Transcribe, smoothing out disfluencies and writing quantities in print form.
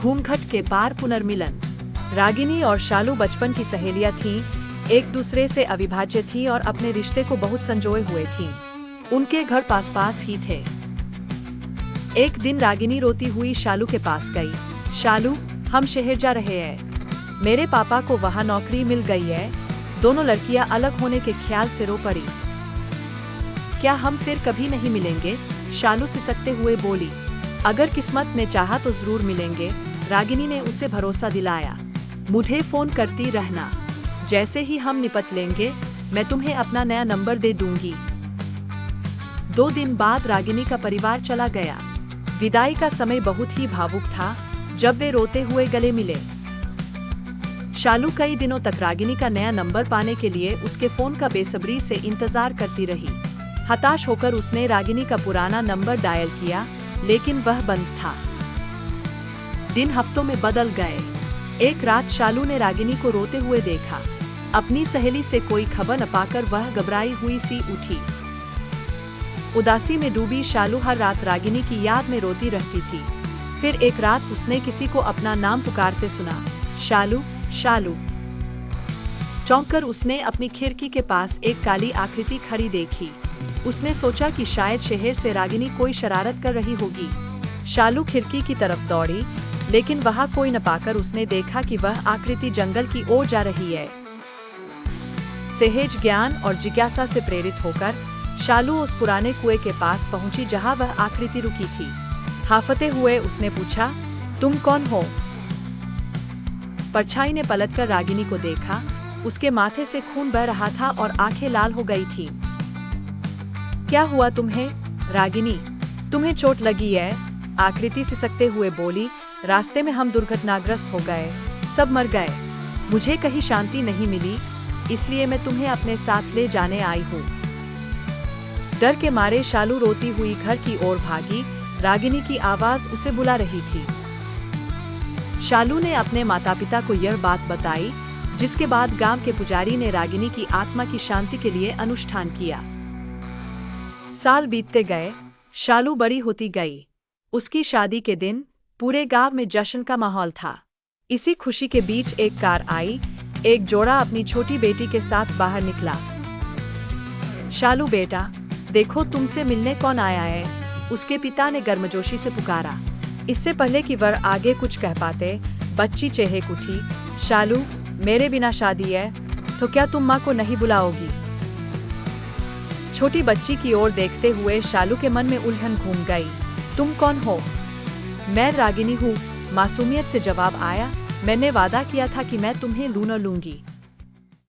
घूमघट के पार पुनर्मिलन। रागिनी और शालू बचपन की सहेलियां थीं, एक दूसरे से अविभाज्य थीं और अपने रिश्ते को बहुत संजोए हुए थीं। उनके घर पास पास ही थे। एक दिन रागिनी रोती हुई शालू के पास गई। शालू, हम शहर जा रहे हैं। मेरे पापा को वहाँ नौकरी मिल गई है। दोनों लड़कियां अलग होने के ख्याल से रो पड़ी। क्या हम फिर कभी नहीं मिलेंगे? शालू सिसकते हुए बोली। अगर किस्मत ने चाहा तो जरूर मिलेंगे, रागिनी ने उसे भरोसा दिलाया। मुझे फोन करती रहना। जैसे ही हम निपट लेंगे, मैं तुम्हें अपना नया नंबर दे दूंगी। 2 दिन बाद रागिनी का परिवार चला गया। विदाई का समय बहुत ही भावुक था, जब वे रोते हुए गले मिले। शालू कई दिनों तक रागिनी का नया नंबर पाने के लिए उसके फोन का बेसब्री से इंतजार करती रही। हताश होकर उसने रागिनी का पुराना नंबर डायल किया, लेकिन वह बंद था। दिन हफ्तों में बदल गए। एक रात शालू ने रागिनी को रोते हुए देखा। अपनी सहेली से कोई खबर न पाकर वह घबराई हुई सी उठी। उदासी में डूबी शालू हर रात रागिनी की याद में रोती रहती थी। फिर एक रात उसने किसी को अपना नाम पुकारते सुना, शालू, शालू। चौंककर उसने अपनी खिड़की के पास एक काली आकृति खड़ी देखी। उसने सोचा कि शायद शहर से रागिनी कोई शरारत कर रही होगी। शालू खिड़की की तरफ दौड़ी, लेकिन वहां कोई न पाकर उसने देखा कि वह आकृति जंगल की ओर जा रही है। सहज ज्ञान और जिज्ञासा से प्रेरित होकर शालू उस पुराने कुएं के पास पहुंची जहां वह आकृति रुकी थी। हाफते हुए उसने पूछा, तुम कौन हो? परछाई ने पलटकर रागिनी को देखा। उसके माथे से खून बह रहा था और आंखें लाल हो गई थीं। क्या हुआ तुम्हें, रागिनी? तुम्हें चोट लगी है? आकृति सिसकते हुए बोली। रास्ते में हम दुर्घटनाग्रस्त हो गए, सब मर गए। मुझे कहीं शांति नहीं मिली, इसलिए मैं तुम्हें अपने साथ ले जाने आई हूँ। डर के मारे शालू रोती हुई घर की ओर भागी। रागिनी की आवाज उसे बुला रही थी। शालू ने अपने माता पिता को यह बात बताई, जिसके बाद गांव के पुजारी ने रागिनी की आत्मा की शांति के लिए अनुष्ठान किया। साल बीतते गए, शालू बड़ी होती गई। उसकी शादी के दिन पूरे गांव में जश्न का माहौल था। इसी खुशी के बीच एक कार आई। एक जोड़ा अपनी छोटी बेटी के साथ बाहर निकला। शालू बेटा, देखो तुमसे मिलने कौन आया है, उसके पिता ने गर्मजोशी से पुकारा। इससे पहले कि वह आगे कुछ कह पाते, बच्ची चहक उठी। शालू, मेरे बिना शादी है, तो क्या तुम माँ को नहीं बुलाओगी? छोटी बच्ची की ओर देखते हुए शालू के मन में उलझन घूम गई। तुम कौन हो? मैं रागिनी हूँ, मासूमियत से जवाब आया। मैंने वादा किया था कि मैं तुम्हें न लूंगी।